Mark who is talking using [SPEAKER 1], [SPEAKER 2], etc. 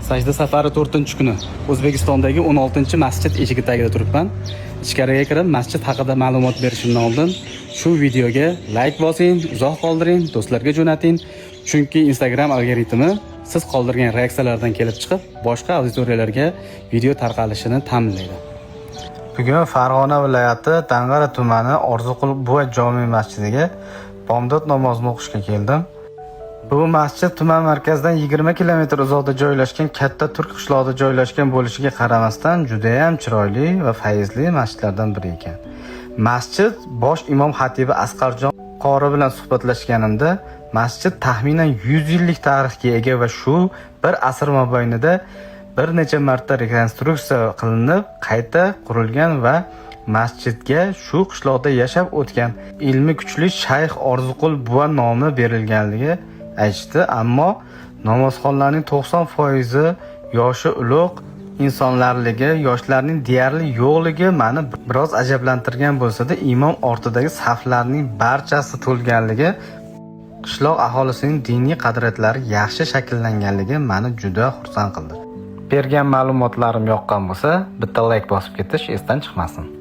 [SPEAKER 1] Sajda safari 4-kuni O'zbekistondagi 16-masjid eshigi tagida turibman. Ichkariga kirib, masjid haqida ma'lumot berishimdan oldin shu videoga like bosing, uzoq qoldiring, do'stlarga jo'nating, chunki Instagram algoritmi siz qoldirgan reaksiyalardan kelib chiqib, boshqa auditoriyalarga video tarqalishini ta'minlaydi. Bugun Farg'ona viloyati Tang'ara tumani Orziqul buva jome masjidiga bomdod namozini o'qishga keldim. Bu masjid tuman markazidan 20 km uzoqda joylashgan katta turk qishlog'ida joylashgan bo'lishiga qaramasdan juda ham chiroyli va fayzli masjidlardan biri ekan. Masjid bosh imom xatibi Asqarjon qori bilan suhbatlashganimda, masjid taxminan 100 yillik tarixga ega va shu bir asr mobaynida bir necha marta rekonstruksiya qilinib, qayta qurilgan va masjidga shu qishloqda yashab o'tgan ilmi kuchli Shayx Orziqul buva nomi berilganligi aytishdi, ammo namozxonlarning 90% yoshi ulug' insonlarligi, yoshlarning deyarli yo'qligi meni biroz ajablantirgan bo'lsa-da, imom ortidagi saflarning barchasi to'lganligi, qishloq aholisining diniy qadriyatlari yaxshi shakllanganligi meni juda xursand qildi. Bergan ma'lumotlarim yoqqan bo'lsa, bitta like bosib ketish esdan chiqmasin.